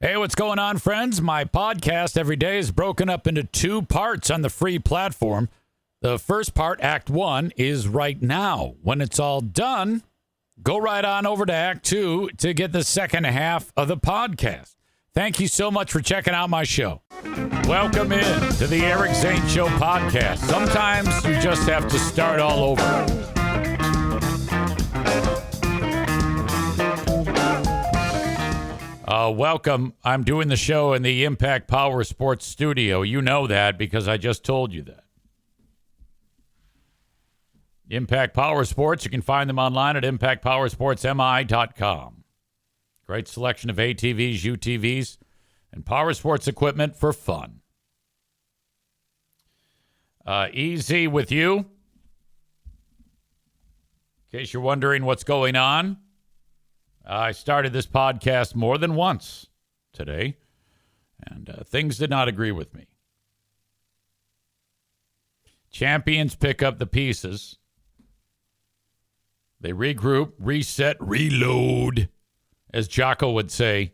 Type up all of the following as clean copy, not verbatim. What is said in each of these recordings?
Hey, what's going on, friends? My podcast every day is broken up into two parts on the free platform. The first part, Act 1, is right now. When it's all done, go right on over to Act 2 to get the second half of the podcast. Thank you so much for checking out my show. Welcome in to the Eric Zane Show podcast. Sometimes you just have to start all over. Welcome. I'm doing the show in the Impact Power Sports studio. You know that because I just told you that. Impact Power Sports, you can find them online at impactpowersportsmi.com. Great selection of ATVs, UTVs, and power sports equipment for fun. Easy with you. In case you're wondering what's going on, I started this podcast more than once today, and things did not agree with me. Champions pick up the pieces. They regroup, reset, reload, as Jocko would say,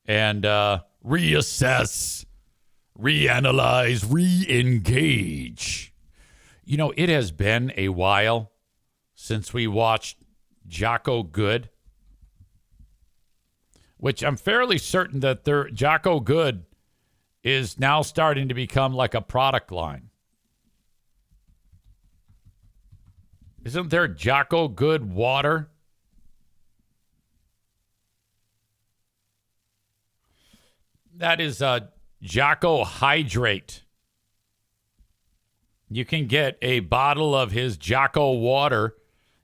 and reassess, reanalyze, re-engage. You know, it has been a while since we watched Jocko Good, which I'm fairly certain that Jocko Good is now starting to become like a product line. Isn't there Jocko Good water? That is Jocko Hydrate. You can get a bottle of his Jocko water.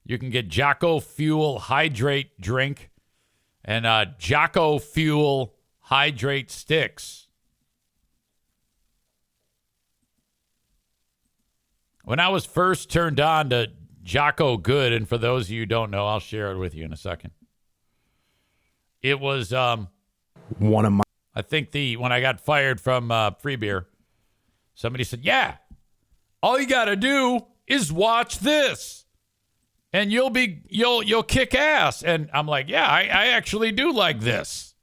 You can get Jocko Fuel Hydrate drink and Jocko Fuel Hydrate sticks. When I was first turned on to Jocko Good, and for those of you who don't know, I'll share it with you in a second. It was one of my. I think when I got fired from Free Beer, somebody said, "Yeah, all you got to do is watch this, and you'll kick ass." And I'm like, "Yeah, I actually do like this."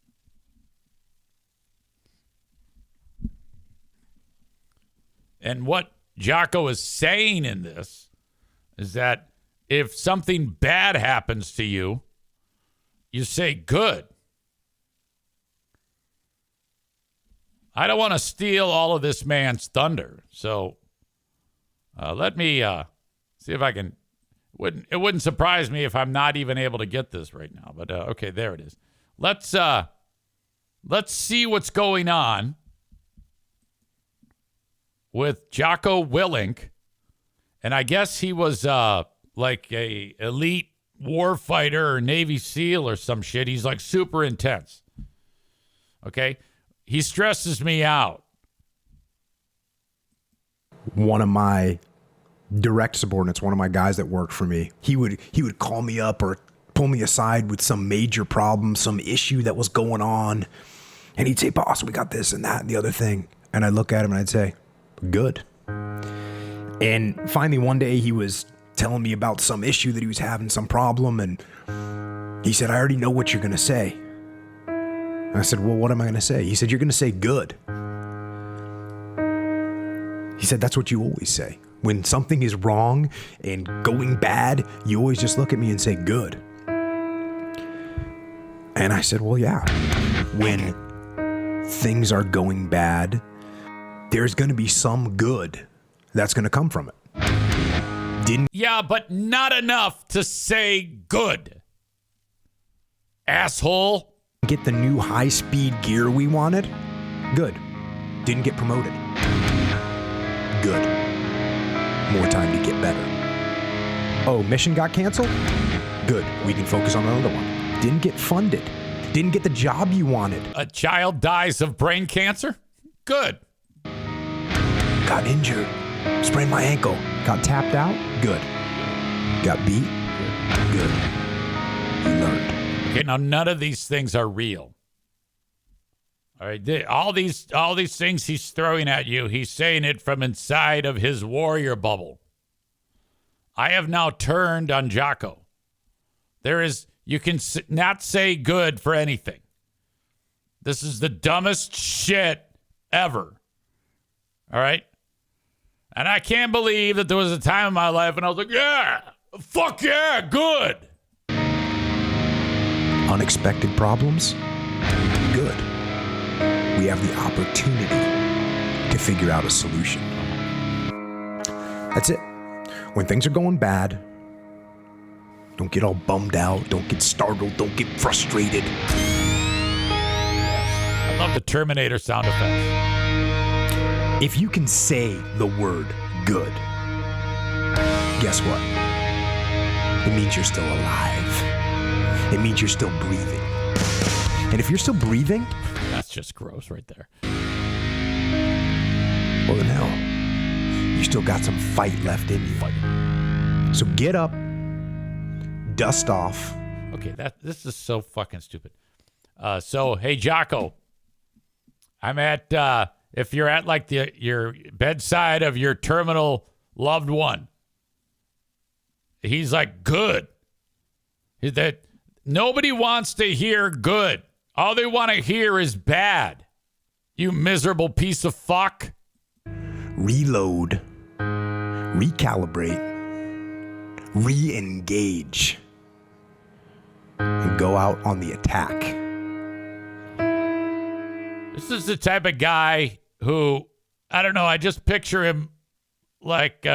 And what Jocko is saying in this is that if something bad happens to you, you say good. I don't want to steal all of this man's thunder, so let me see if I can. It wouldn't surprise me if I'm not even able to get this right now, but okay, there it is. Let's see what's going on with Jocko Willink. And I guess he was like a elite war fighter or Navy SEAL or some shit. He's like super intense. Okay? He stresses me out. One of my direct subordinates, one of my guys that worked for me, he would call me up or pull me aside with some major problem, some issue that was going on. And he'd say, "Boss, we got this and that and the other thing." And I'd look at him and I'd say, "Good." And finally, one day he was telling me about some issue that he was having, some problem. And he said, "I already know what you're going to say." And I said, "Well, what am I going to say?" He said, "You're going to say good." He said, "That's what you always say. When something is wrong and going bad, you always just look at me and say good." And I said, "Well, yeah. When things are going bad, there's going to be some good that's going to come from it." Yeah, but not enough to say good. Asshole. Get the new high-speed gear we wanted? Good. Didn't get promoted? Good. More time to get better. Oh, mission got canceled? Good. We can focus on another one. Didn't get funded. Didn't get the job you wanted. A child dies of brain cancer? Good. Got injured. Sprained my ankle. Got tapped out? Good. Got beat? Good. You learned. Okay, now none of these things are real. All right, all these things he's throwing at you, he's saying it from inside of his warrior bubble. I have now turned on Jocko. You can not say good for anything. This is the dumbest shit ever. All right? And I can't believe that there was a time in my life when I was like, yeah, fuck yeah, good. Unexpected problems? Good. We have the opportunity to figure out a solution. That's it. When things are going bad, don't get all bummed out, don't get startled, don't get frustrated. I love the Terminator sound effects. If you can say the word good, guess what? It means you're still alive. It means you're still breathing. And if you're still breathing, that's just gross right there. Well, then hell, you still got some fight left in you. So get up, dust off. Okay, this is so fucking stupid. So, hey, Jocko, I'm at, if you're at like your bedside of your terminal loved one, he's like, good. That nobody wants to hear good. All they want to hear is bad. You miserable piece of fuck. Reload, recalibrate, re-engage, and go out on the attack. This is the type of guy who, I don't know, I just picture him like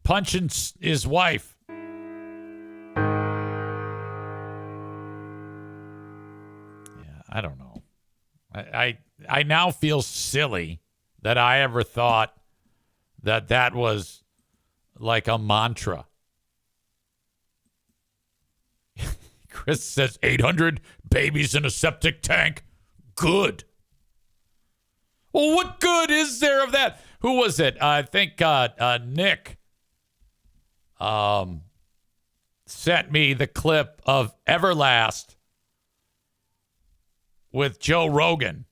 punching his wife. Yeah, I don't know. I now feel silly that I ever thought that was like a mantra. Chris says 800 babies in a septic tank. Good. Well, what good is there of that? Who was it? I think Nick sent me the clip of Everlast with Joe Rogan.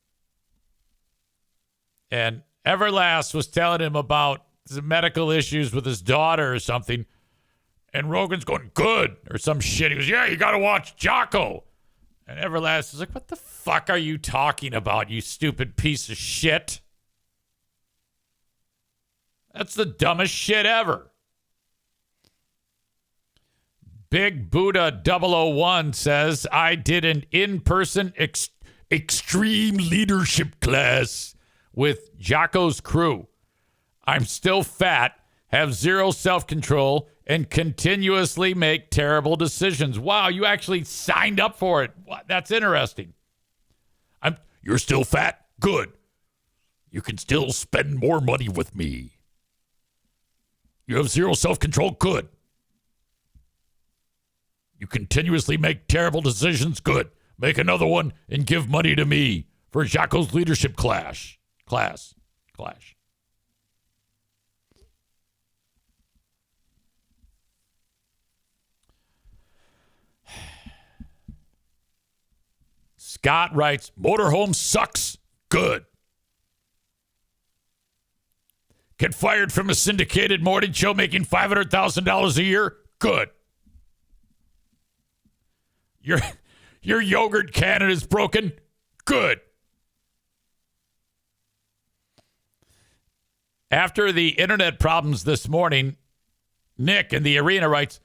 And Everlast was telling him about some medical issues with his daughter or something. And Rogan's going, good, or some shit. He goes, yeah, you got to watch Jocko. And Everlast is like, what the fuck are you talking about, you stupid piece of shit? That's the dumbest shit ever. Big Buddha 001 says, I did an in-person extreme leadership class with Jocko's crew. I'm still fat, have zero self-control, and continuously make terrible decisions. Wow, you actually signed up for it. That's interesting. You're still fat? Good. You can still spend more money with me. You have zero self-control? Good. You continuously make terrible decisions? Good. Make another one and give money to me for Jocko's leadership class. Scott writes, motorhome sucks. Good. Get fired from a syndicated morning show making $500,000 a year. Good. Your yogurt cannon is broken. Good. After the internet problems this morning, Nick in the arena writes,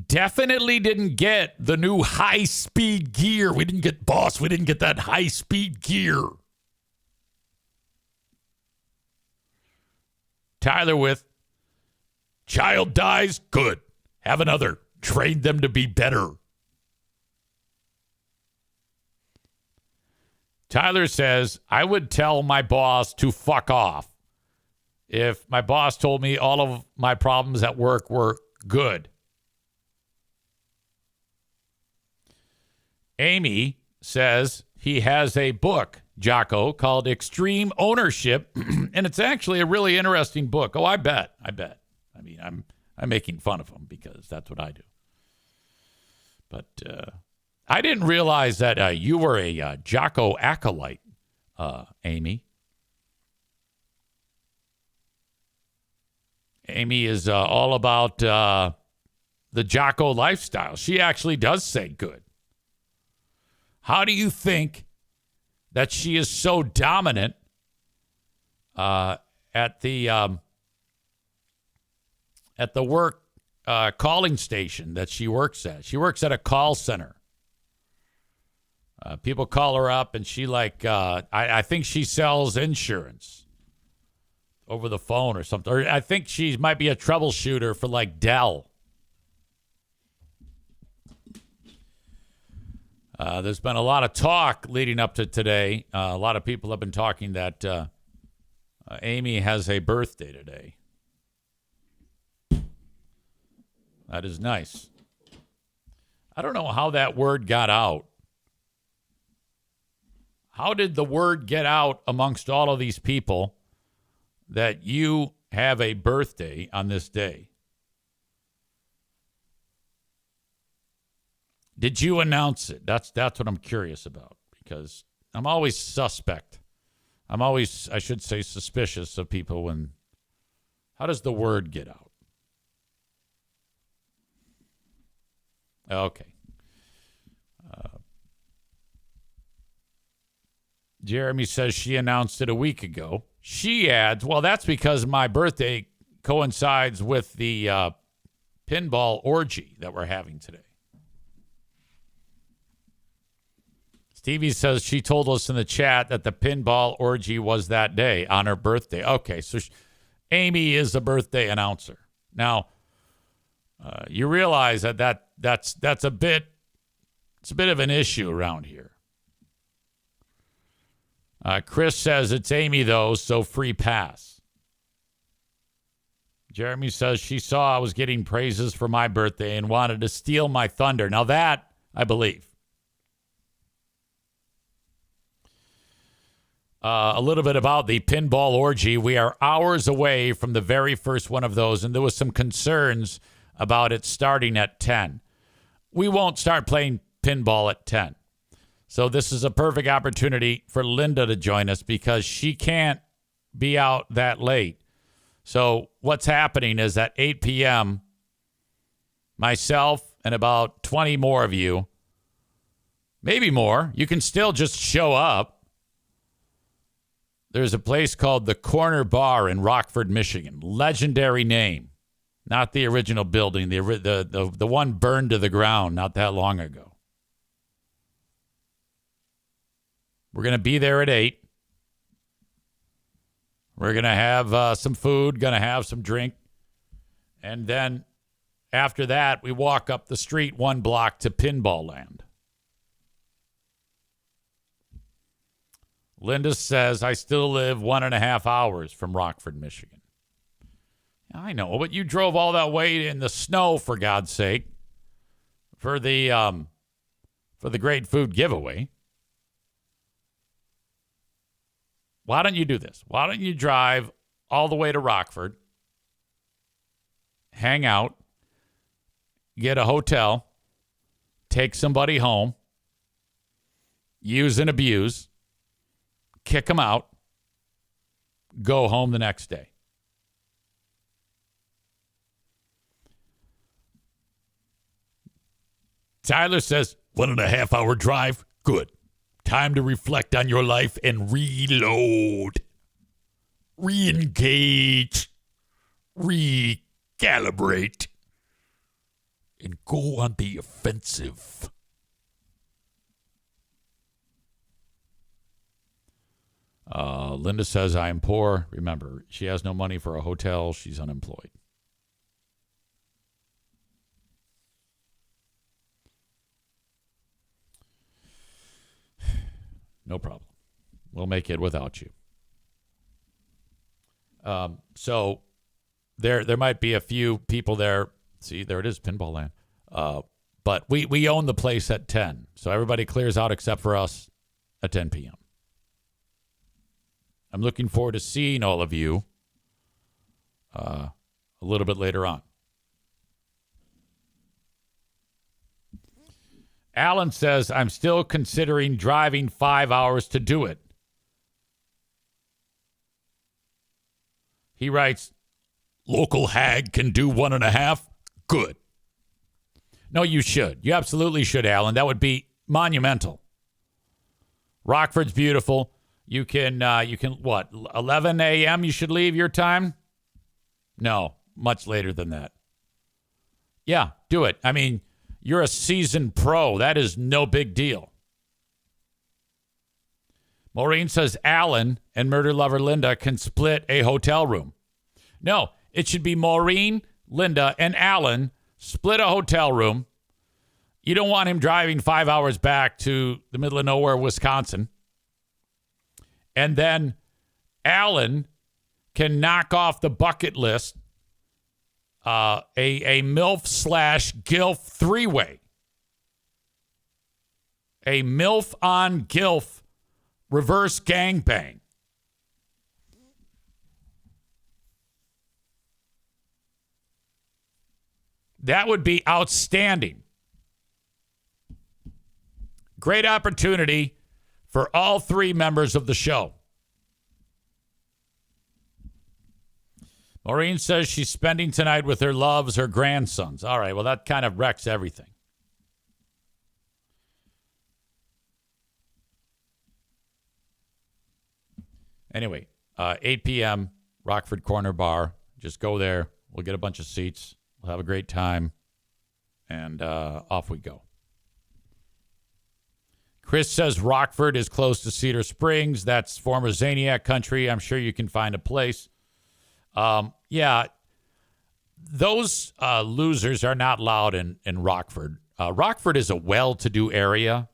definitely didn't get the new high-speed gear. We didn't get that high-speed gear. Tyler with, child dies, good. Have another. Train them to be better. Tyler says, I would tell my boss to fuck off if my boss told me all of my problems at work were good. Amy says he has a book, Jocko, called Extreme Ownership, and it's actually a really interesting book. Oh, I bet. I mean, I'm making fun of him because that's what I do. But I didn't realize that you were a Jocko acolyte, Amy. Amy is all about the Jocko lifestyle. She actually does say good. How do you think that she is so dominant at the work calling station that she works at. She works at a call center. People call her up, and she I think she sells insurance over the phone or something. Or I think she might be a troubleshooter for like Dell. There's been a lot of talk leading up to today. A lot of people have been talking that Amy has a birthday today. That is nice. I don't know how that word got out. How did the word get out amongst all of these people that you have a birthday on this day? Did you announce it? That's what I'm curious about, because I'm always suspect. I should say, suspicious of people when. How does the word get out? Okay. Jeremy says she announced it a week ago. She adds, well, that's because my birthday coincides with the pinball orgy that we're having today. Stevie says she told us in the chat that the pinball orgy was that day on her birthday. Okay, so Amy is a birthday announcer. Now, you realize that's a bit of an issue around here. Chris says it's Amy, though, so free pass. Jeremy says she saw I was getting praises for my birthday and wanted to steal my thunder. Now that, I believe. A little bit about the pinball orgy. We are hours away from the very first one of those, and there was some concerns about it starting at 10. We won't start playing pinball at 10. So this is a perfect opportunity for Linda to join us because she can't be out that late. So what's happening is at 8 p.m., myself and about 20 more of you, maybe more, you can still just show up. There's a place called the Corner Bar in Rockford, Michigan. Legendary name. Not the original building, the one burned to the ground not that long ago. We're going to be there at 8. We're going to have some food, going to have some drink. And then after that, we walk up the street 1 block to Pinball Land. Linda says, I still live 1.5 hours from Rockford, Michigan. I know, but you drove all that way in the snow, for God's sake, for the great food giveaway. Why don't you do this? Why don't you drive all the way to Rockford, hang out, get a hotel, take somebody home, use and abuse, kick them out, go home the next day. Tyler says, 1.5 hour drive, good. Time to reflect on your life and reload, re-engage, recalibrate, and go on the offensive. Linda says, I am poor. Remember, she has no money for a hotel. She's unemployed. No problem. We'll make it without you. So there might be a few people there. See, there it is, Pinball Land. But we own the place at 10. So everybody clears out except for us at 10 p.m. I'm looking forward to seeing all of you a little bit later on. Alan says, I'm still considering driving 5 hours to do it. He writes, local hag can do 1.5? Good. No, you should. You absolutely should, Alan. That would be monumental. Rockford's beautiful. You can what, 11 a.m. you should leave your time? No, much later than that. Yeah, do it. I mean, you're a seasoned pro. That is no big deal. Maureen says Alan and murder lover Linda can split a hotel room. No, it should be Maureen, Linda, and Alan split a hotel room. You don't want him driving 5 hours back to the middle of nowhere, Wisconsin. And then Alan can knock off the bucket list a MILF/GILF three-way. A MILF on GILF reverse gangbang. That would be outstanding. Great opportunity for all three members of the show. Maureen says she's spending tonight with her loves, her grandsons. All right, well, that kind of wrecks everything. Anyway, 8 p.m., Rockford Corner Bar. Just go there. We'll get a bunch of seats. We'll have a great time. And off we go. Chris says Rockford is close to Cedar Springs. That's former Zaniac country. I'm sure you can find a place. Yeah, those losers are not allowed in Rockford. Rockford is a well-to-do area.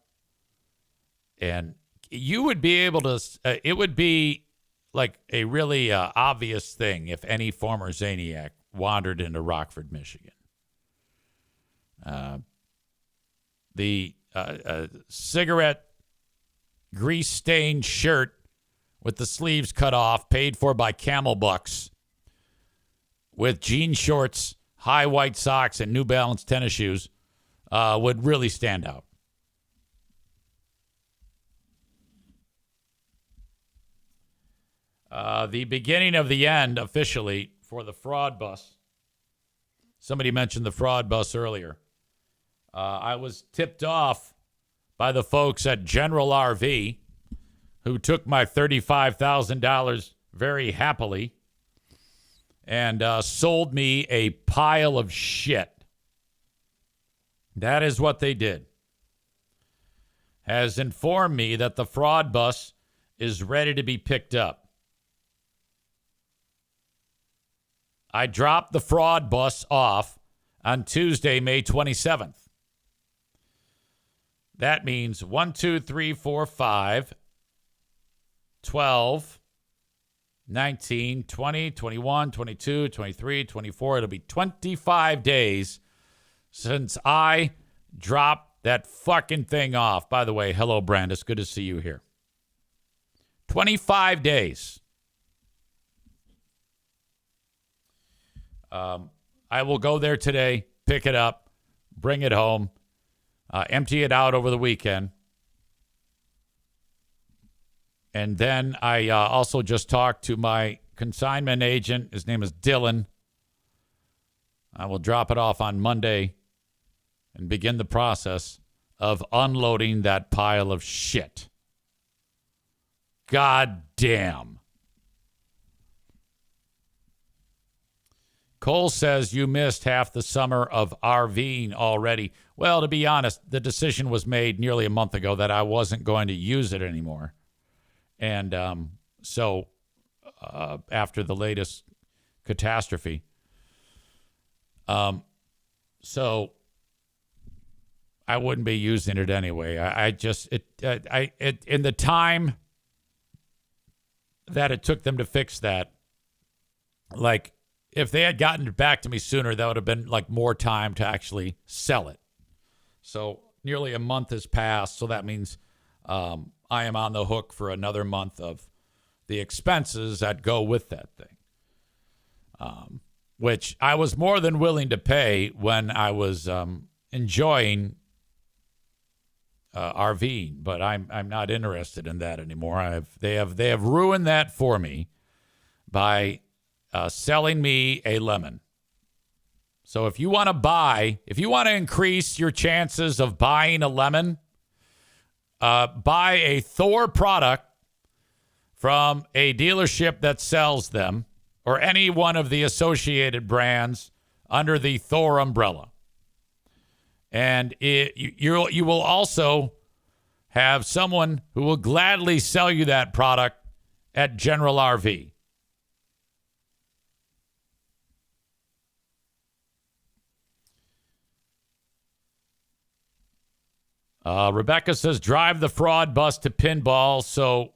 And you would be able to, it would be like a really obvious thing if any former Zaniac wandered into Rockford, Michigan. The cigarette grease-stained shirt with the sleeves cut off, paid for by Camel Bucks, with jean shorts, high white socks, and New Balance tennis shoes would really stand out. The beginning of the end, officially, for the fraud bus. Somebody mentioned the fraud bus earlier. I was tipped off by the folks at General RV who took my $35,000 very happily and sold me a pile of shit. That is what they did. Has informed me that the fraud bus is ready to be picked up. I dropped the fraud bus off on Tuesday, May 27th. That means 1, 2, 3, 4, 5, 12, 19, 20, 21, 22, 23, 24. It'll be 25 days since I dropped that fucking thing off. By the way, hello, Brandis. Good to see you here. 25 days. I will go there today, pick it up, bring it home, empty it out over the weekend. And then I also just talked to my consignment agent. His name is Dylan. I will drop it off on Monday and begin the process of unloading that pile of shit. God damn. Cole says you missed half the summer of RVing already. Well, to be honest, the decision was made nearly a month ago that I wasn't going to use it anymore. And so after the latest catastrophe, so I wouldn't be using it anyway. In the time that it took them to fix that, like, if they had gotten it back to me sooner, that would have been like more time to actually sell it. So nearly a month has passed. So that means I am on the hook for another month of the expenses that go with that thing, which I was more than willing to pay when I was enjoying RVing, but I'm not interested in that anymore. They have ruined that for me by selling me a lemon. So if you want to increase your chances of buying a lemon, buy a Thor product from a dealership that sells them or any one of the associated brands under the Thor umbrella. And you will also have someone who will gladly sell you that product at General RV. Rebecca says, drive the fraud bus to pinball so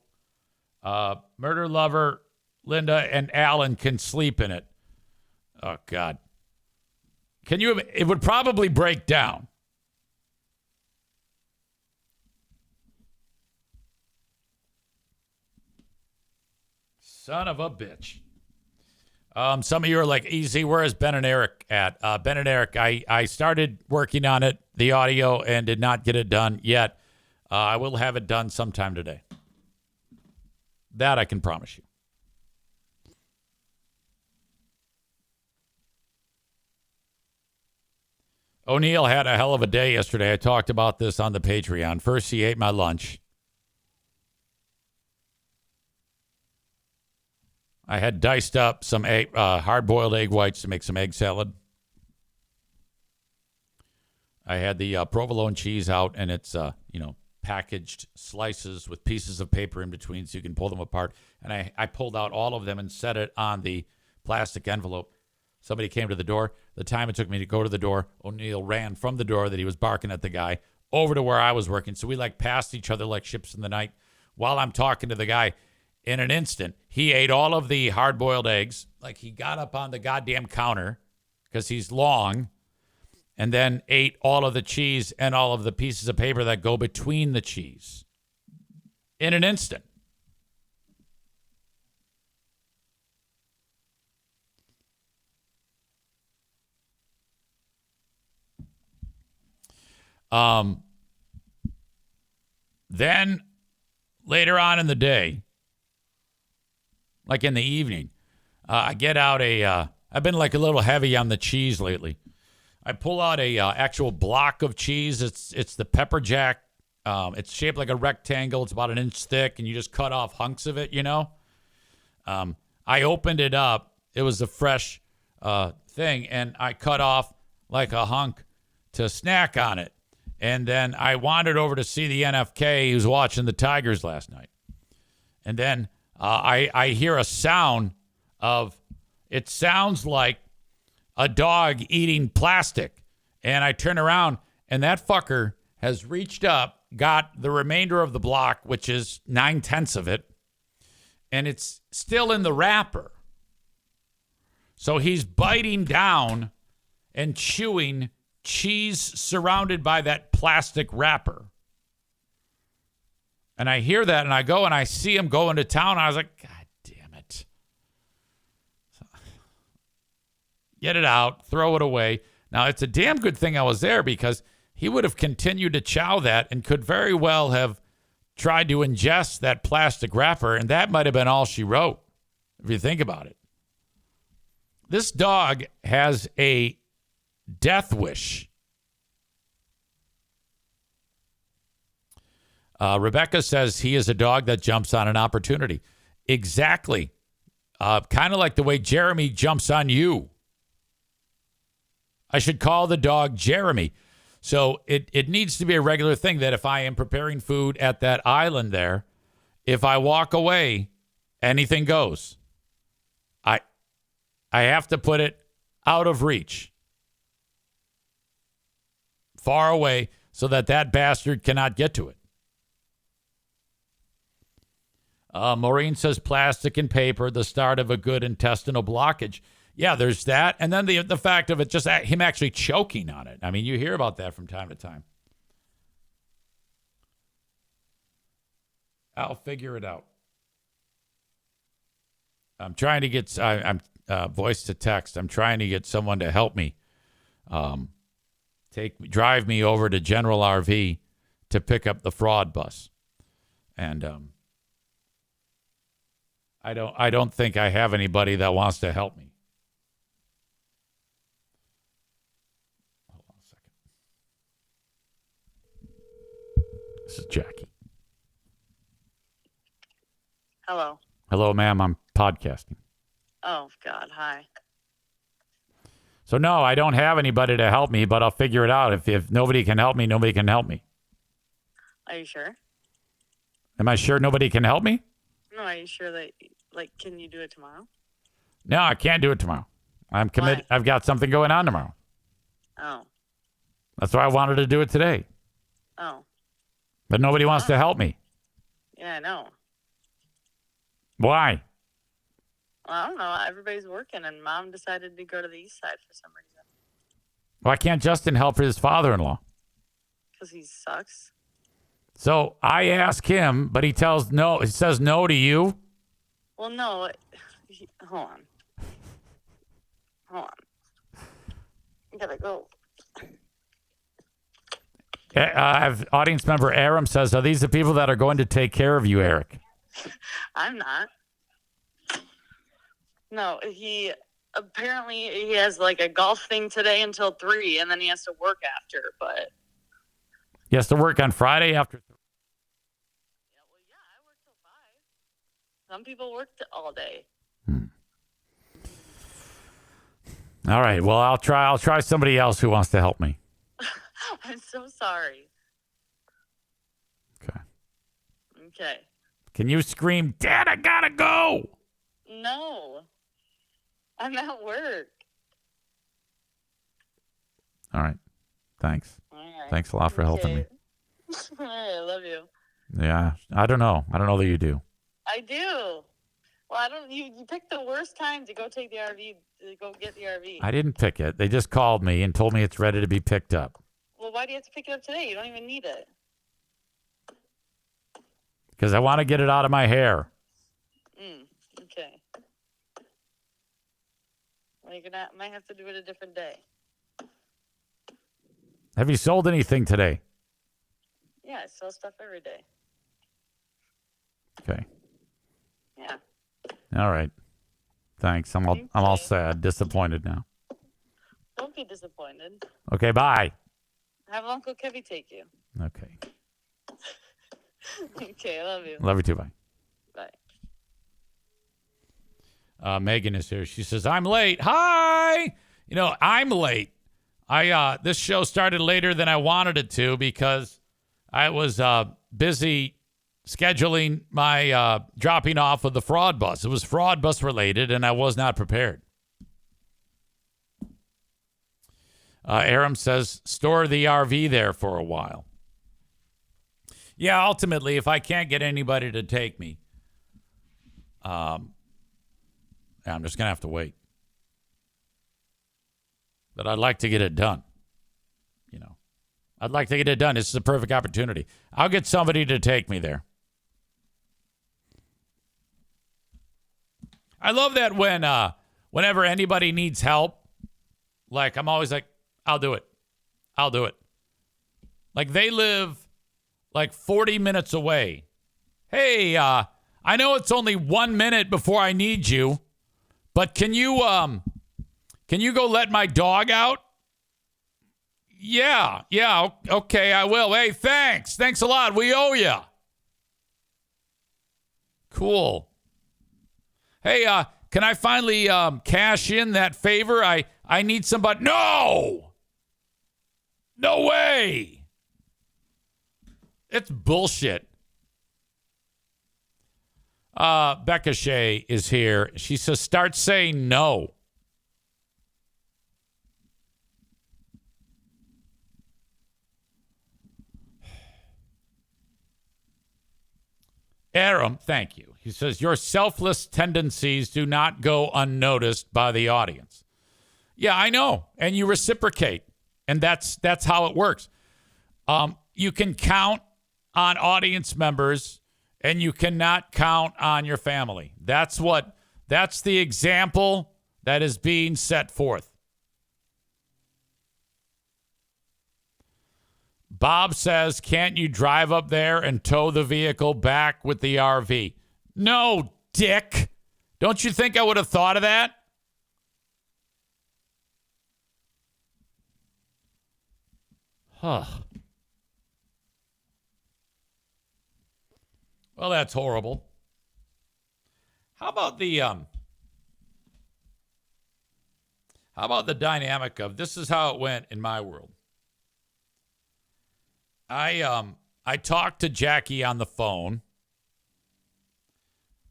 murder lover Linda and Alan can sleep in it. Oh, God. It would probably break down. Son of a bitch. Some of you are like, easy, where is Ben and Eric at? Ben and Eric, I started working on it, the audio, and did not get it done yet. I will have it done sometime today. That I can promise you. O'Neill had a hell of a day yesterday. I talked about this on the Patreon. First, he ate my lunch. I had diced up some hard-boiled egg whites to make some egg salad. I had the provolone cheese out, and it's packaged slices with pieces of paper in between so you can pull them apart. And I pulled out all of them and set it on the plastic envelope. Somebody came to the door. The time it took me to go to the door, O'Neill ran from the door that he was barking at the guy over to where I was working. So we passed each other like ships in the night while I'm talking to the guy. In an instant, he ate all of the hard-boiled eggs. He got up on the goddamn counter because he's long, and then ate all of the cheese and all of the pieces of paper that go between the cheese. In an instant. Then later on in the day, like in the evening, I get out I've been a little heavy on the cheese lately. I pull out a actual block of cheese. It's the pepper jack. It's shaped like a rectangle. It's about an inch thick, and you just cut off hunks of it, I opened it up. It was a fresh thing, and I cut off like a hunk to snack on it. And then I wandered over to see the NFK. He was watching the Tigers last night. And then I hear a sound it sounds like a dog eating plastic. And I turn around, and that fucker has reached up, got the remainder of the block, which is 9/10 of it, and it's still in the wrapper. So he's biting down and chewing cheese surrounded by that plastic wrapper. And I hear that, and I go and I see him go into town. And I was like, God damn it. Get it out. Throw it away. Now, it's a damn good thing I was there because he would have continued to chow that and could very well have tried to ingest that plastic wrapper, and that might have been all she wrote, if you think about it. This dog has a death wish. Rebecca says he is a dog that jumps on an opportunity. Exactly. Kind of like the way Jeremy jumps on you. I should call the dog Jeremy. So it needs to be a regular thing that if I am preparing food at that island there, if I walk away, anything goes. I have to put it out of reach. Far away so that bastard cannot get to it. Maureen says plastic and paper, the start of a good intestinal blockage. Yeah, there's that. And then the fact of it, just him actually choking on it. I mean, you hear about that from time to time. I'll figure it out. I'm trying to get, I'm voice to text. I'm trying to get someone to help me. Drive me over to General RV to pick up the fraud bus. And I don't think I have anybody that wants to help me. Hold on a second. This is Jackie. Hello. Hello, ma'am. I'm podcasting. Oh, God. Hi. So, no, I don't have anybody to help me, but I'll figure it out. If nobody can help me, nobody can help me. Are you sure? Am I sure nobody can help me? No, are you sure that, can you do it tomorrow? No, I can't do it tomorrow. I'm committed. Why? I've got something going on tomorrow. Oh. That's why I wanted to do it today. Oh. But nobody wants to help me. Yeah, I know. Why? Well, I don't know. Everybody's working, and Mom decided to go to the east side for some reason. Why can't Justin help his father-in-law? Because he sucks. So I ask him, but he says no to you. Well, no. Hold on. I gotta go. I have audience member Aram says, are these the people that are going to take care of you, Eric? I'm not. No, he has a golf thing today until 3, and then he has to work after, but... He has to work on Friday after. Yeah, well, yeah, I work till 5. Some people work all day. All right. Well, I'll try somebody else who wants to help me. I'm so sorry. Okay. Can you scream, Dad, I gotta go? No. I'm at work. All right. Thanks. All right. Thanks a lot for helping me. All right, I love you. Yeah. I don't know that you do. I do. Well, I don't. You picked the worst time to go take the RV, to go get the RV. I didn't pick it. They just called me and told me it's ready to be picked up. Well, why do you have to pick it up today? You don't even need it. Because I want to get it out of my hair. Okay. Well, might have to do it a different day. Have you sold anything today? Yeah, I sell stuff every day. Okay. Yeah. All right. Thanks. I'm all sad, disappointed now. Don't be disappointed. Okay, bye. Have Uncle Kevy take you. Okay. Okay, I love you. Love you too, bye. Bye. Megan is here. She says, I'm late. Hi. I'm late. This show started later than I wanted it to because I was busy scheduling my dropping off of the fraud bus. It was fraud bus related, and I was not prepared. Aram says, store the RV there for a while. Yeah, ultimately, if I can't get anybody to take me, I'm just going to have to wait. But I'd like to get it done. I'd like to get it done. This is a perfect opportunity. I'll get somebody to take me there. I love that whenever anybody needs help, I'm always like, I'll do it. I'll do it. They live 40 minutes away. Hey, I know it's only 1 minute before I need you, but can you go let my dog out? Yeah, okay, I will. Hey, thanks. Thanks a lot. We owe you. Cool. Hey, can I finally cash in that favor? I need somebody. No way. It's bullshit. Becca Shea is here. She says, start saying no. Aram, thank you. He says, your selfless tendencies do not go unnoticed by the audience. Yeah, I know. And you reciprocate. And that's how it works. You can count on audience members and you cannot count on your family. That's the example that is being set forth. Bob says, can't you drive up there and tow the vehicle back with the RV? No, dick. Don't you think I would have thought of that? Huh. Well, that's horrible. How about the dynamic of this is how it went in my world. I talked to Jackie on the phone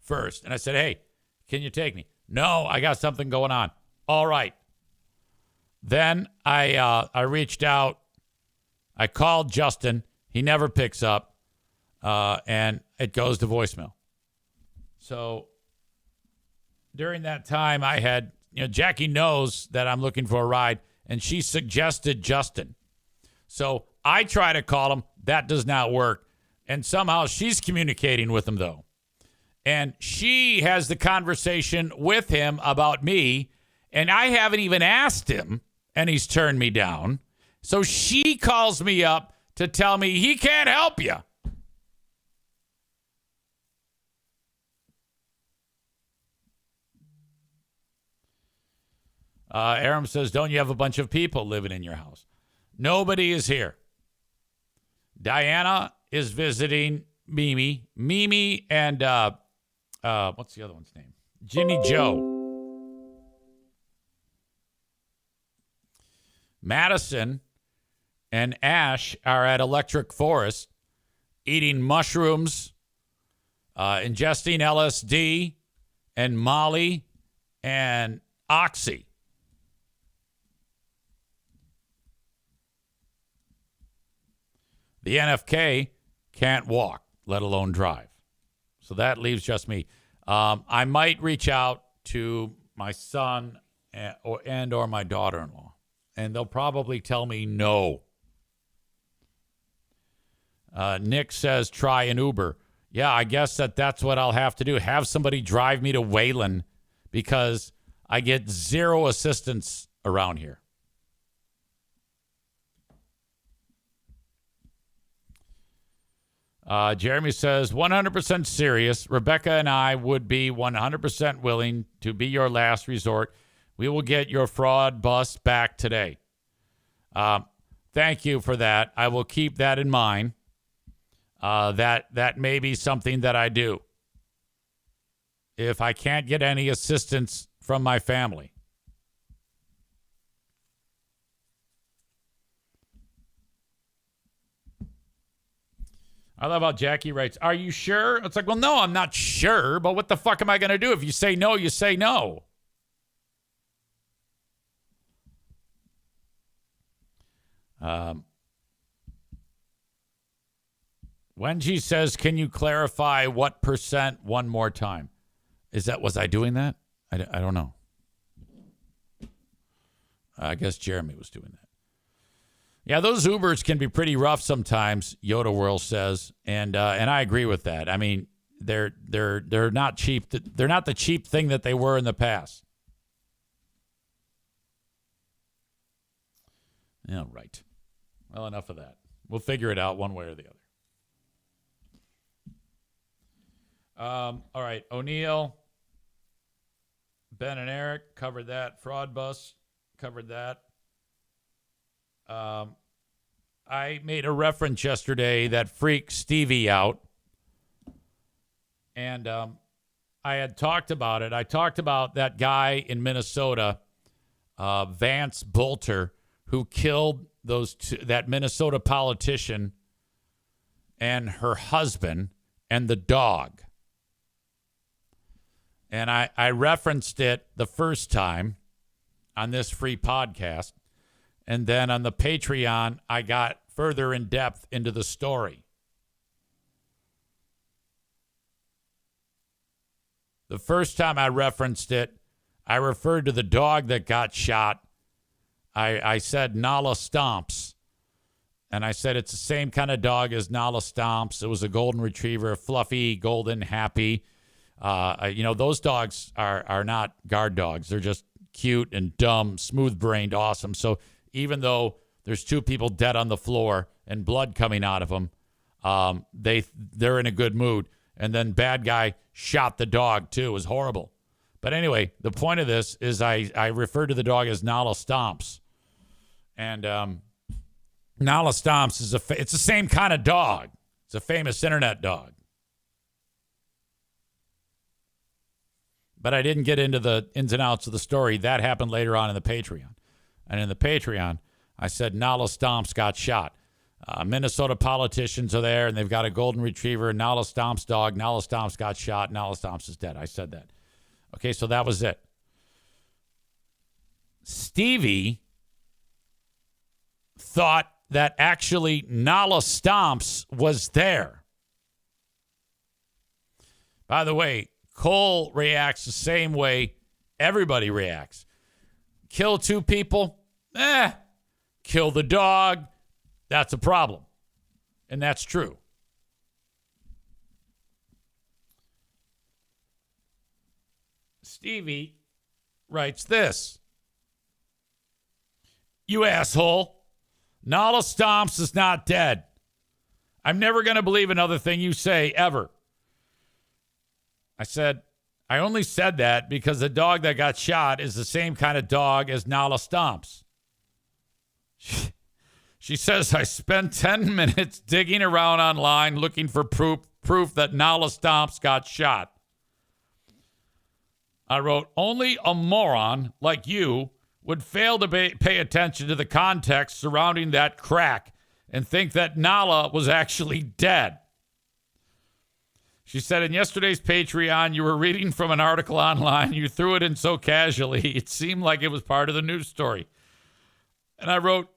first, and I said, "Hey, can you take me?" "No, I got something going on." "All right." Then I reached out. I called Justin. He never picks up, and it goes to voicemail. So during that time, I had, Jackie knows that I'm looking for a ride, and she suggested Justin. So I try to call him. That does not work. And somehow she's communicating with him, though. And she has the conversation with him about me, and I haven't even asked him, and he's turned me down. So she calls me up to tell me he can't help you. Aram says, "Don't you have a bunch of people living in your house?" Nobody is here. Diana is visiting Mimi. Mimi and, what's the other one's name? Ginny Joe. Madison and Ash are at Electric Forest eating mushrooms, ingesting LSD and Molly and Oxy. The NFK can't walk, let alone drive. So that leaves just me. I might reach out to my son or my daughter-in-law, and they'll probably tell me no. Nick says, try an Uber. Yeah, I guess that's what I'll have to do. Have somebody drive me to Wayland because I get zero assistance around here. Jeremy says, 100% serious. Rebecca and I would be 100% willing to be your last resort. We will get your fraud bus back today. Thank you for that. I will keep that in mind. That may be something that I do if I can't get any assistance from my family. I love how Jackie writes, "Are you sure?" It's like, well, no, I'm not sure, but what the fuck am I going to do? If you say no, you say no. When she says, "Can you clarify what percent one more time?" Was I doing that? I don't know. I guess Jeremy was doing that. Yeah, those Ubers can be pretty rough sometimes, Yoda World says, and I agree with that. I mean, they're not cheap. They're not the cheap thing that they were in the past. Yeah, right. Well, enough of that. We'll figure it out one way or the other. All right, O'Neill, Ben and Eric covered that. Fraud bus covered that. I made a reference yesterday that freaked Stevie out. And I had talked about it. I talked about that guy in Minnesota, Vance Bolter, who killed that Minnesota politician and her husband and the dog. And I referenced it the first time on this free podcast. And then on the Patreon, I got further in depth into the story. The first time I referenced it, I referred to the dog that got shot. I said Nala Stomps. And I said it's the same kind of dog as Nala Stomps. It was a golden retriever, fluffy, golden, happy. Those dogs are not guard dogs. They're just cute and dumb, smooth-brained, awesome. So even though there's two people dead on the floor and blood coming out of them, they're in a good mood. And then bad guy shot the dog, too. It was horrible. But anyway, the point of this is I referred to the dog as Nala Stomps. And Nala Stomps it's the same kind of dog. It's a famous internet dog. But I didn't get into the ins and outs of the story. That happened later on in the Patreon. And in the Patreon, I said Nala Stomp's got shot. Minnesota politicians are there, and they've got a golden retriever, Nala Stomp's dog. Nala Stomp's got shot. Nala Stomp's is dead. I said that. Okay, so that was it. Stevie thought that actually Nala Stomp's was there. By the way, Cole reacts the same way everybody reacts. Kill two people? Kill the dog? That's a problem. And that's true. Stevie writes this. You asshole. Nala Stomp's is not dead. I'm never going to believe another thing you say, ever. I said, I only said that because the dog that got shot is the same kind of dog as Nala Stomp's. She says, I spent 10 minutes digging around online looking for proof that Nala Stomp's got shot. I wrote, only a moron like you would fail to pay attention to the context surrounding that crack and think that Nala was actually dead. She said, in yesterday's Patreon, you were reading from an article online. You threw it in so casually, it seemed like it was part of the news story. And I wrote,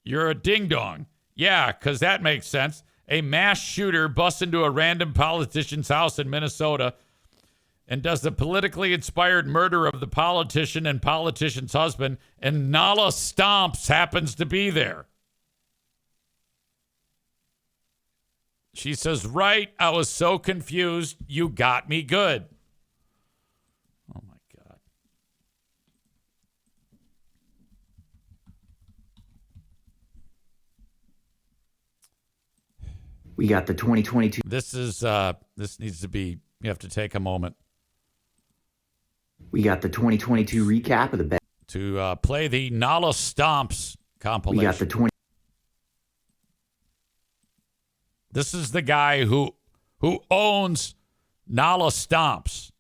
you're a ding-dong. Yeah, because that makes sense. A mass shooter busts into a random politician's house in Minnesota and does the politically inspired murder of the politician and politician's husband, and Nala Stomp's happens to be there. She says, right, I was so confused, you got me good. Oh, my God. We got the 2022. This needs to be, you have to take a moment. We got the 2022 recap of the best. To play the Nala Stomp's compilation. We got the 20. This is the guy who owns Nala Stomp's.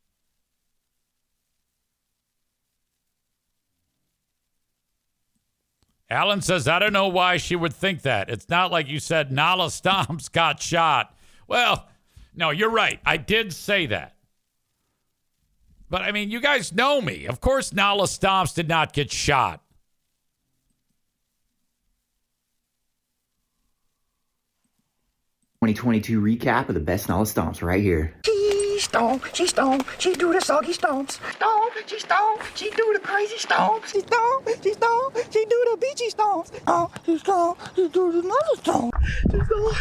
Alan says, I don't know why she would think that. It's not like you said Nala Stomp's got shot. Well, no, you're right. I did say that. But, I mean, you guys know me. Of course Nala Stomp's did not get shot. '22 recap of the best Nala Stomps right here. She stomp, she do the soggy stomps. Stomp, she do the crazy stomps. She do the beachy stomps. She do the mother stomp.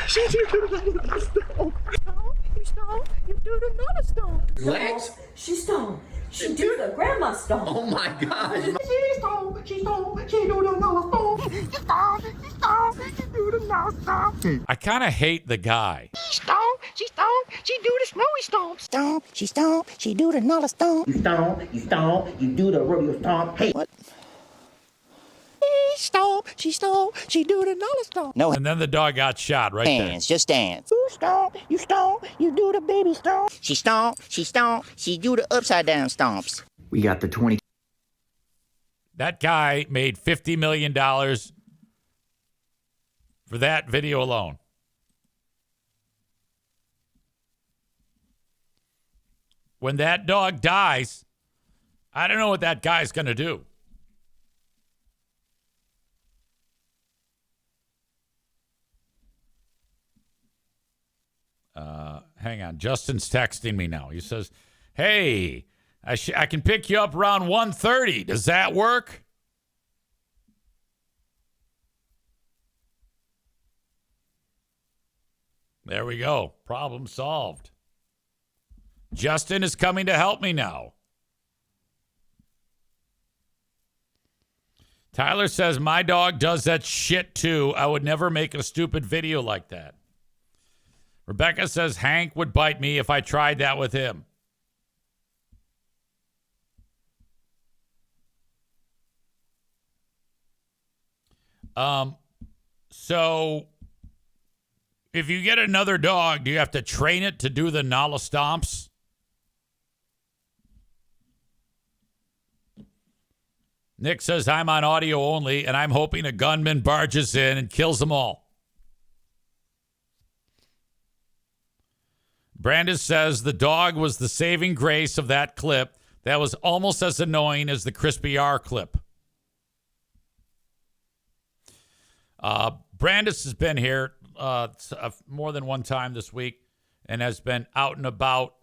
She do the mother stomp. You do the mother stomp. Legs? She stomp. She do the grandma stomp. Oh my God. She stomp, she do the mother stomp. She do the mother stomp. I kind of hate the guy. She stomp, she do the snowy stomp. Stomp, she do the Nala stomp. You stomp, you do the rodeo stomp. Hey. What? She stomp, she do the Nala stomp. No And then the dog got shot right there. hands, just dance. You stomp, you do the baby stomp. She stomp, she do the upside down stomps. We got the 20. That guy made $50 million for that video alone. When that dog dies, I don't know what that guy's going to do. Hang on. Justin's texting me now. He says, hey, I can pick you up around 1:30. Does that work? There we go. Problem solved. Justin is coming to help me now. Tyler says, my dog does that shit too. I would never make a stupid video like that. Rebecca says, Hank would bite me if I tried that with him. So if you get another dog, do you have to train it to do the Nala Stomps? Nick says, I'm on audio only, and I'm hoping a gunman barges in and kills them all. Brandis says, the dog was the saving grace of that clip. That was almost as annoying as the Crispy R clip. Brandis has been here more than one time this week and has been out and about.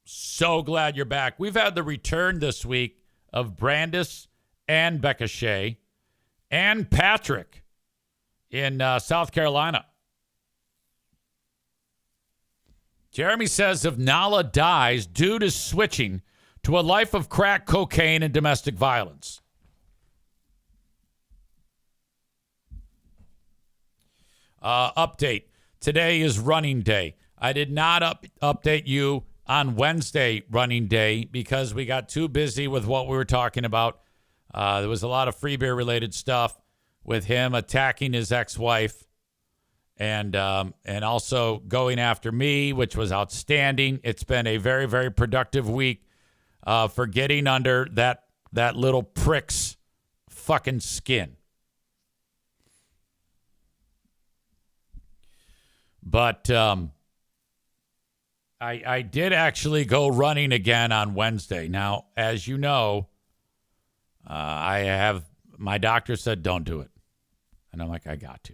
So glad you're back. We've had the return this week of Brandis and Becca Shea and Patrick in South Carolina. Jeremy says if Nala dies, dude is switching to a life of crack cocaine and domestic violence. Update. Today is running day. I did not update you on Wednesday running day because we got too busy with what we were talking about. There was a lot of free beer related stuff with him attacking his ex-wife and also going after me, which was outstanding. It's been a very, very productive week for getting under that little prick's fucking skin. But I did actually go running again on Wednesday. Now, as you know, my doctor said don't do it. And I'm like, I've got to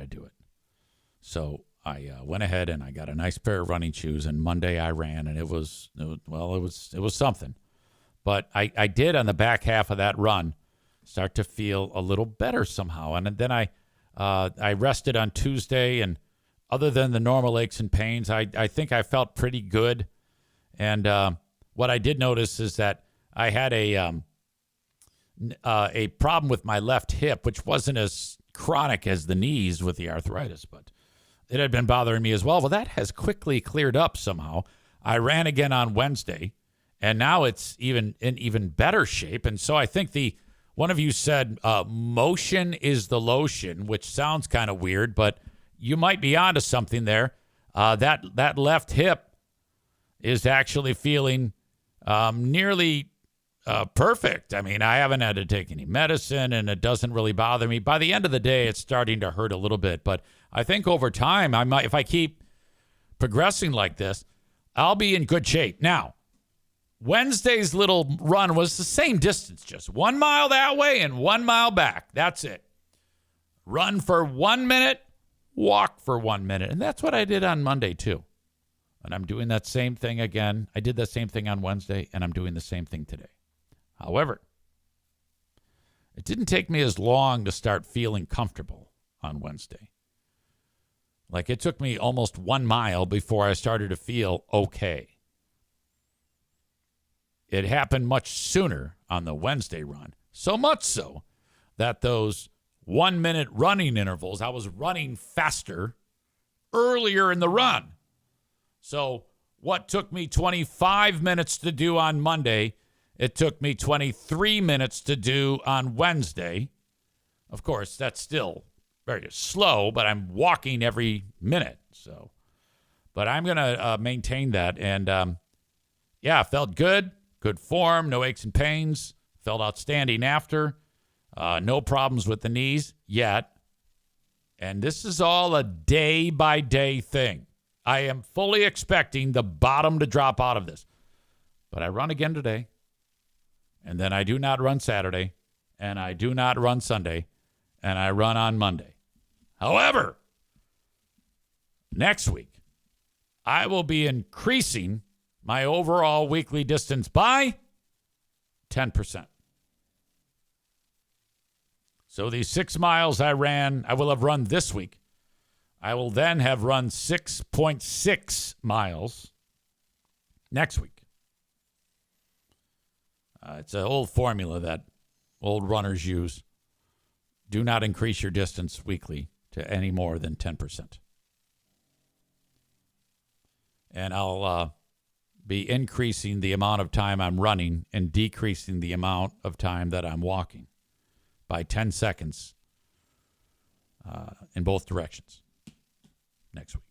do it. So I went ahead and I got a nice pair of running shoes. And Monday I ran, and it was something. But I did on the back half of that run start to feel a little better somehow. And then I rested on Tuesday, and other than the normal aches and pains, I think I felt pretty good. And what I did notice is that I had a problem with my left hip, which wasn't as chronic as the knees with the arthritis, but it had been bothering me as well. Well, that has quickly cleared up somehow. I ran again on Wednesday, and now it's in even better shape. And so I think one of you said motion is the lotion, which sounds kind of weird, but you might be onto something there. That left hip is actually feeling nearly perfect. I mean, I haven't had to take any medicine, and it doesn't really bother me. By the end of the day, it's starting to hurt a little bit, but I think over time, I might, if I keep progressing like this, I'll be in good shape. Now, Wednesday's little run was the same distance, just 1 mile that way and 1 mile back. That's it. Run for 1 minute, walk for 1 minute. And that's what I did on Monday, too. And I'm doing that same thing again. I did that same thing on Wednesday, and I'm doing the same thing today. However, it didn't take me as long to start feeling comfortable on Wednesday. Like, it took me almost 1 mile before I started to feel okay. It happened much sooner on the Wednesday run. So much so that those 1 minute running intervals, I was running faster earlier in the run. So what took me 25 minutes to do on Monday, it took me 23 minutes to do on Wednesday. Of course, that's still very slow, but I'm walking every minute. So, but I'm going to maintain that. And yeah, felt good. Good form, no aches and pains. Felt outstanding after. No problems with the knees yet. And this is all a day-by-day thing. I am fully expecting the bottom to drop out of this. But I run again today. And then I do not run Saturday. And I do not run Sunday. And I run on Monday. However, next week, I will be increasing my overall weekly distance by 10%. So these 6 miles I will have run this week. I will then have run 6.6 miles next week. It's an old formula that old runners use. Do not increase your distance weekly to any more than 10%. And I'll be increasing the amount of time I'm running and decreasing the amount of time that I'm walking by 10 seconds in both directions next week.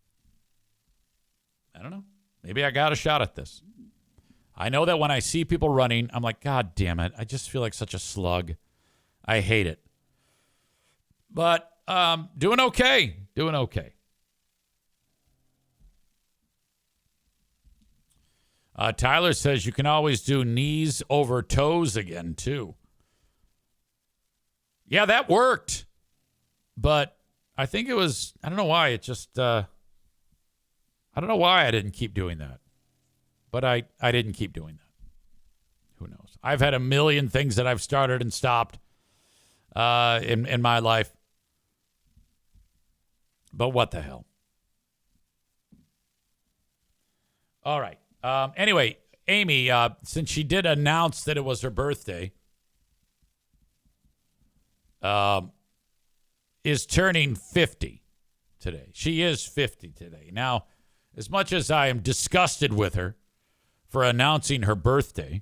I don't know. Maybe I got a shot at this. I know that when I see people running, I'm like, God damn it. I just feel like such a slug. I hate it. But doing okay. Doing okay. Tyler says you can always do knees over toes again, too. Yeah, that worked. But I think it was, I don't know why. It just, I don't know why I didn't keep doing that. But I didn't keep doing that. Who knows? I've had a million things that I've started and stopped in my life. But what the hell? All right. Anyway, Amy, since she did announce that it was her birthday, is turning 50 today. She is 50 today. Now, as much as I am disgusted with her for announcing her birthday,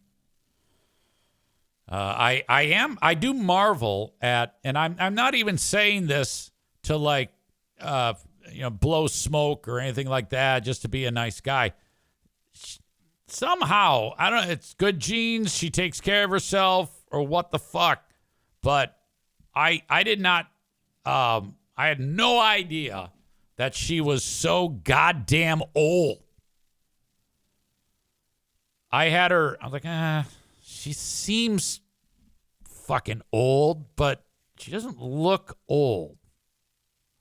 I do marvel at, and I'm not even saying this to like, blow smoke or anything like that, just to be a nice guy. Somehow, I don't know, it's good genes. She takes care of herself or what the fuck. But I did not, I had no idea that she was so goddamn old. I was like, she seems fucking old, but she doesn't look old.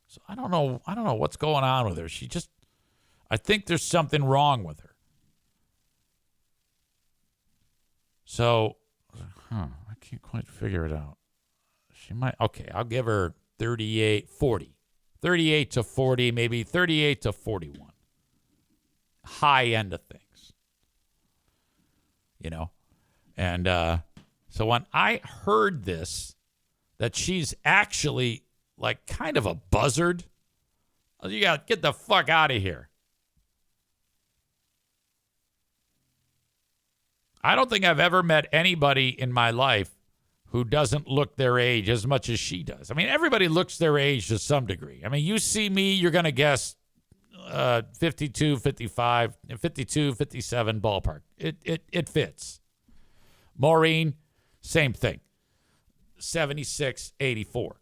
So I don't know what's going on with her. I think there's something wrong with her. So, I can't quite figure it out. She might, okay, I'll give her 40. 38 to 40, maybe 38 to 41. High end of things. And so when I heard this, that she's actually like kind of a buzzard, you got to get the fuck out of here. I don't think I've ever met anybody in my life who doesn't look their age as much as she does. I mean, everybody looks their age to some degree. I mean, you see me, you're going to guess 52, 55, 52, 57 ballpark. It fits. Maureen, same thing. 76, 84.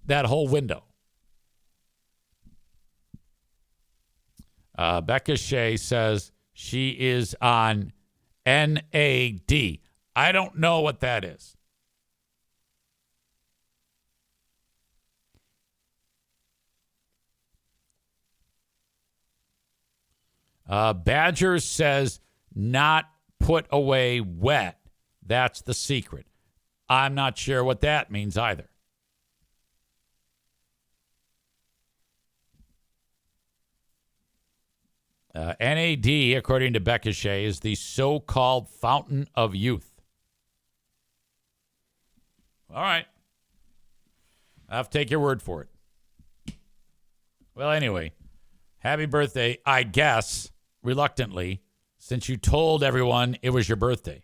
That whole window. Becca Shea says she is on NAD. I don't know what that is. Badger says not put away wet. That's the secret. I'm not sure what that means either. NAD, according to Becca Shea, is the so-called fountain of youth. All right. I'll have to take your word for it. Well, anyway, happy birthday, I guess, reluctantly, since you told everyone it was your birthday.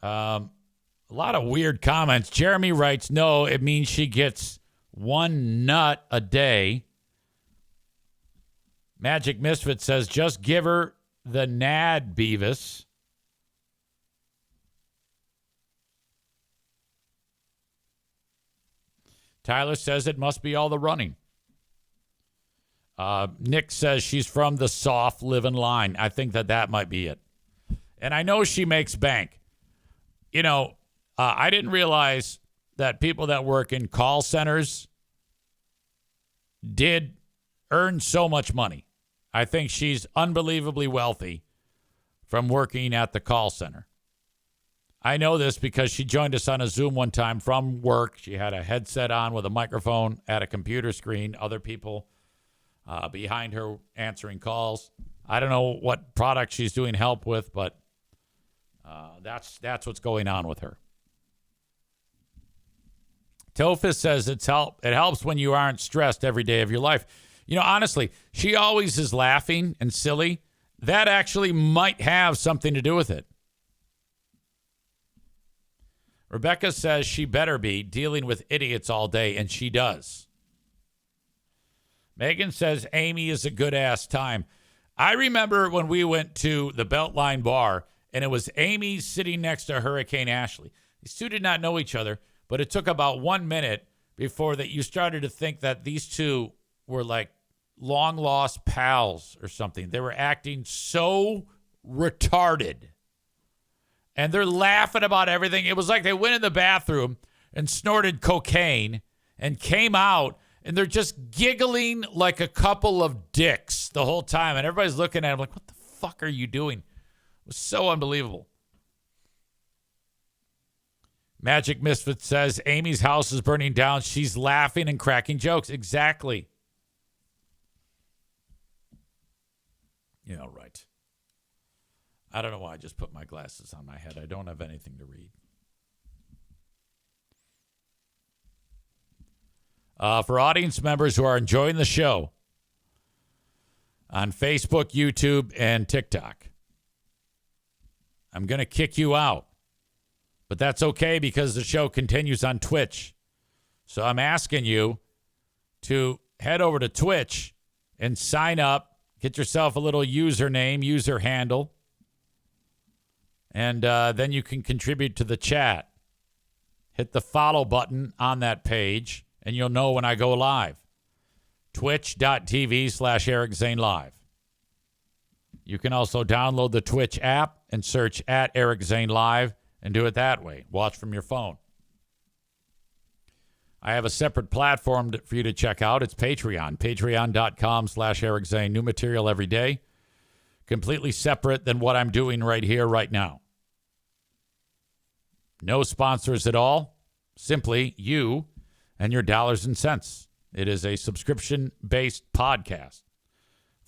A lot of weird comments. Jeremy writes, no, it means she gets one nut a day. Magic Misfit says, just give her the NAD, Beavis. Tyler says it must be all the running. Nick says she's from the soft living line. I think that might be it. And I know she makes bank. I didn't realize that people that work in call centers did earn so much money. I think she's unbelievably wealthy from working at the call center. I know this because she joined us on a Zoom one time from work. She had a headset on with a microphone at a computer screen. Other people behind her answering calls. I don't know what product she's doing help with, but that's what's going on with her. Tophus says it helps when you aren't stressed every day of your life. Honestly, she always is laughing and silly. That actually might have something to do with it. Rebecca says she better be dealing with idiots all day, and she does. Megan says Amy is a good-ass time. I remember when we went to the Beltline Bar, and it was Amy sitting next to Hurricane Ashley. These two did not know each other, but it took about 1 minute before that you started to think that these two were like long-lost pals or something. They were acting so retarded. And they're laughing about everything. It was like they went in the bathroom and snorted cocaine and came out, and they're just giggling like a couple of dicks the whole time. And everybody's looking at them like, what the fuck are you doing? It was so unbelievable. Magic Misfit says, Amy's house is burning down. She's laughing and cracking jokes. Exactly. Yeah, right. I don't know why I just put my glasses on my head. I don't have anything to read. For audience members who are enjoying the show on Facebook, YouTube, and TikTok, I'm going to kick you out. But that's okay because the show continues on Twitch. So I'm asking you to head over to Twitch and sign up. Get yourself a little username, user handle. And then you can contribute to the chat. Hit the follow button on that page, and you'll know when I go live. Twitch.tv/Eric Zane Live. You can also download the Twitch app and search at Eric Zane Live and do it that way. Watch from your phone. I have a separate platform for you to check out. It's Patreon. Patreon.com/Eric Zane. New material every day. Completely separate than what I'm doing right here, right now. No sponsors at all. Simply you and your dollars and cents. It is a subscription-based podcast.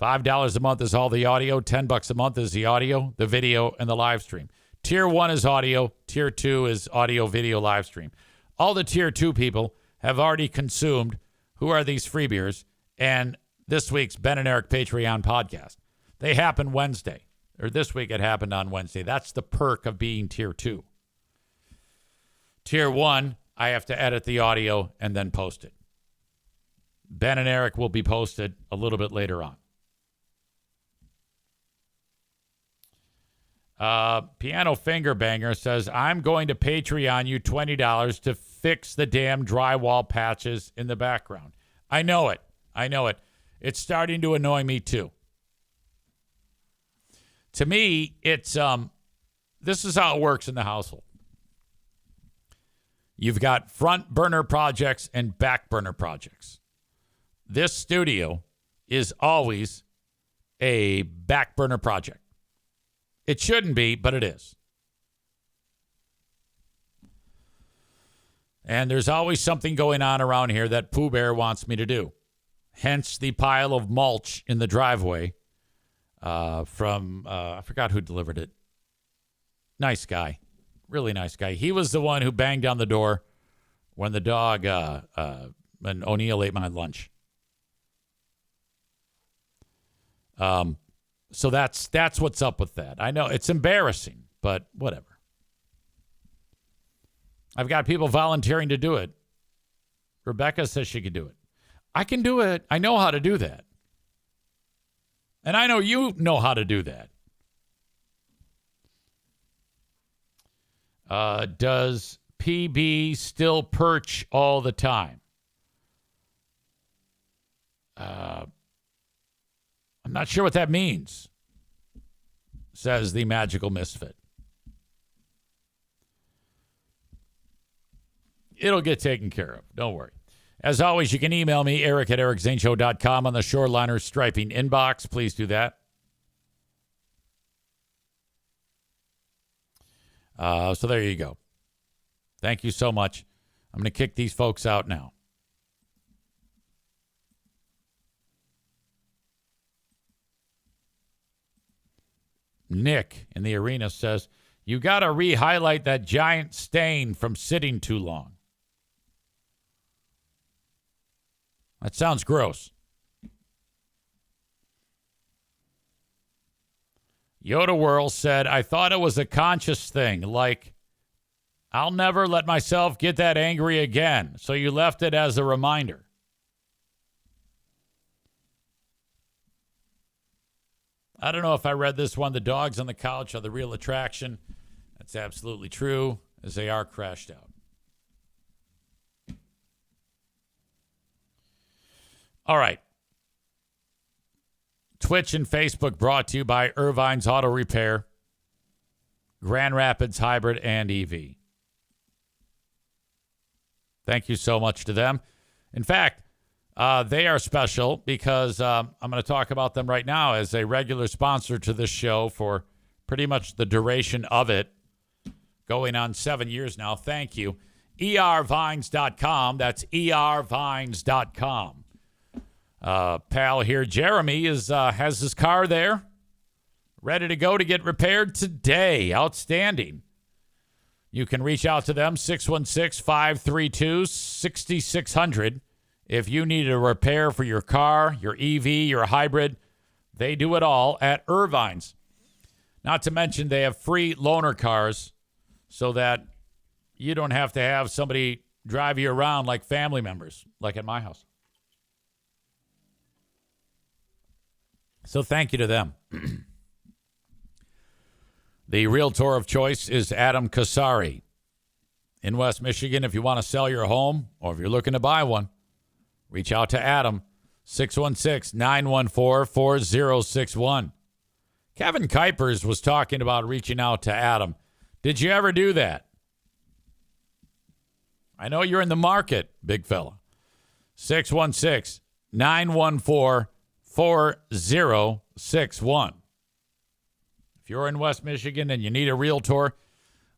$5 a month is all the audio. $10 a month is the audio, the video, and the live stream. Tier 1 is audio. Tier 2 is audio, video, live stream. All the Tier 2 people have already consumed Who Are These Free Beers and this week's Ben and Eric Patreon podcast. They happen Wednesday. Or this week it happened on Wednesday. That's the perk of being Tier 2. Tier 1, I have to edit the audio and then post it. Ben and Eric will be posted a little bit later on. Piano Finger Banger says, I'm going to Patreon you $20 to fix the damn drywall patches in the background. I know it. It's starting to annoy me too. To me, it's this is how it works in the household. You've got front burner projects and back burner projects. This studio is always a back burner project. It shouldn't be, but it is. And there's always something going on around here that Pooh Bear wants me to do. Hence the pile of mulch in the driveway from, I forgot who delivered it. Nice guy. Really nice guy. He was the one who banged on the door when the dog, when O'Neill ate my lunch. So that's what's up with that. I know it's embarrassing, but whatever. I've got people volunteering to do it. Rebecca says she can do it. I can do it. I know how to do that. And I know you know how to do that. Does PB still perch all the time? I'm not sure what that means, says the magical misfit. It'll get taken care of. Don't worry. As always, you can email me, eric@ericzaneshow.com on the Shoreliner Striping inbox. Please do that. So there you go. Thank you so much. I'm going to kick these folks out now. Nick in the arena says, you got to re-highlight that giant stain from sitting too long. That sounds gross. Yoda Whirl said, I thought it was a conscious thing, like, I'll never let myself get that angry again. So you left it as a reminder. I don't know if I read this one. The dogs on the couch are the real attraction. That's absolutely true, as they are crashed out. All right. Twitch and Facebook brought to you by Irvine's Auto Repair, Grand Rapids Hybrid and EV. Thank you so much to them. In fact, they are special because I'm going to talk about them right now as a regular sponsor to this show for pretty much the duration of it, going on 7 years now. Thank you. ervines.com. That's ervines.com. Pal here, Jeremy, has his car there, ready to go to get repaired today. Outstanding. You can reach out to them, 616-532-6600. If you need a repair for your car, your EV, your hybrid, they do it all at Irvine's. Not to mention they have free loaner cars so that you don't have to have somebody drive you around like family members, like at my house. So thank you to them. The realtor of choice is Adam Kasari in West Michigan. If you want to sell your home or if you're looking to buy one, reach out to Adam, 616-914-4061. Kevin Kuipers was talking about reaching out to Adam. Did you ever do that? I know you're in the market, big fella. 616-914-4061. If you're in West Michigan and you need a realtor,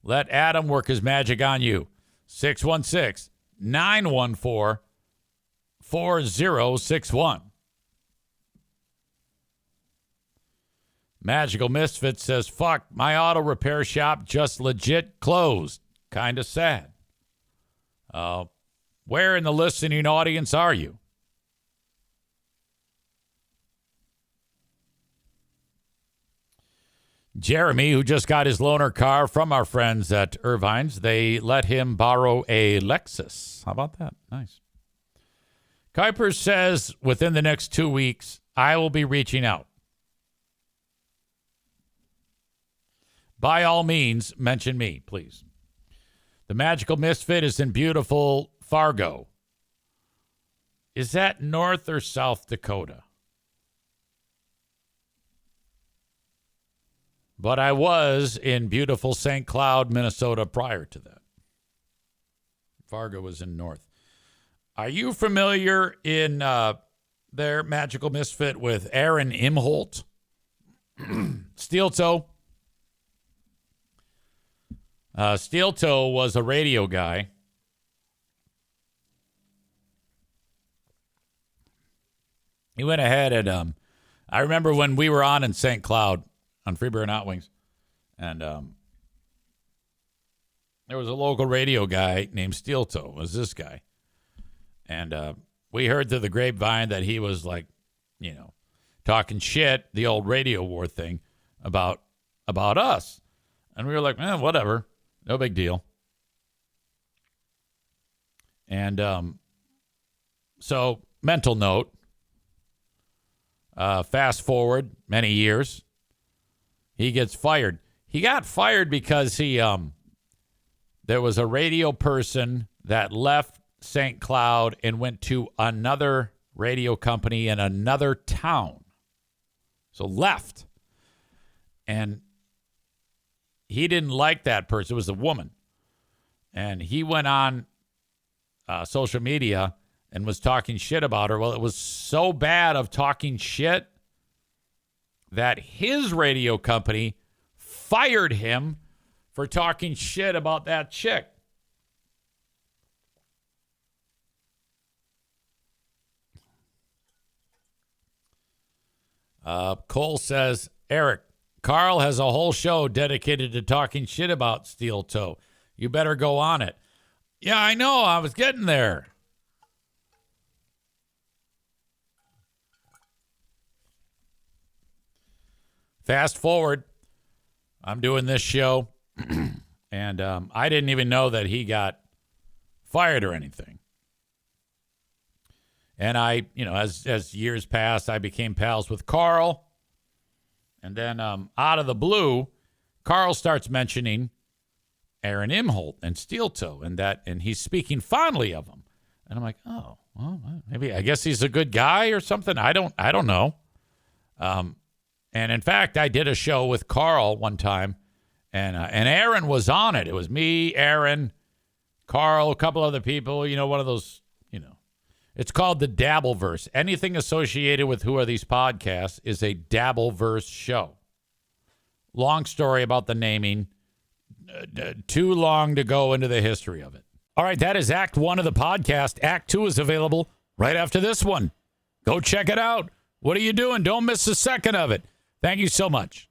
let Adam work his magic on you. 616-914-4061. Magical Misfit says, fuck, my auto repair shop just legit closed. Kind of sad. Where in the listening audience are you? Jeremy, who just got his loaner car from our friends at Irvine's, they let him borrow a Lexus. How about that? Nice. Kuiper says within the next 2 weeks, I will be reaching out. By all means, mention me, please. The Magical Misfit is in beautiful Fargo. Is that North or South Dakota? But I was in beautiful St. Cloud, Minnesota prior to that. Fargo was in North. Are you familiar in their Magical Misfit with Aaron Imholt? Steel Toe? Steel Toe was a radio guy. He went ahead and I remember when we were on in St. Cloud on Free Beer and Hot Wings, and there was a local radio guy named Steel Toe, was this guy. And we heard through the grapevine that he was like, you know, talking shit, the old radio war thing about us. And we were like, whatever. No big deal. And so, mental note, fast forward many years, he gets fired. He got fired because there was a radio person that left St. Cloud and went to another radio company in another town. So left. And he didn't like that person. It was a woman. And he went on social media and was talking shit about her. Well, it was so bad of talking shit that his radio company fired him for talking shit about that chick. Cole says, Eric, Carl has a whole show dedicated to talking shit about Steel Toe. You better go on it. Yeah, I know. I was getting there. Fast forward, I'm doing this show, and I didn't even know that he got fired or anything. And I, as years passed, I became pals with Carl. And then out of the blue, Carl starts mentioning Aaron Imholt and Steel Toe and he's speaking fondly of him. And I'm like, oh, well, maybe I guess he's a good guy or something. I don't know. And in fact, I did a show with Carl one time, and Aaron was on it. It was me, Aaron, Carl, a couple other people. One of those. It's called the Dabbleverse. Anything associated with Who Are These Podcasts is a Dabbleverse show. Long story about the naming. Too long to go into the history of it. All right, that is Act 1 of the podcast. Act 2 is available right after this one. Go check it out. What are you doing? Don't miss a second of it. Thank you so much.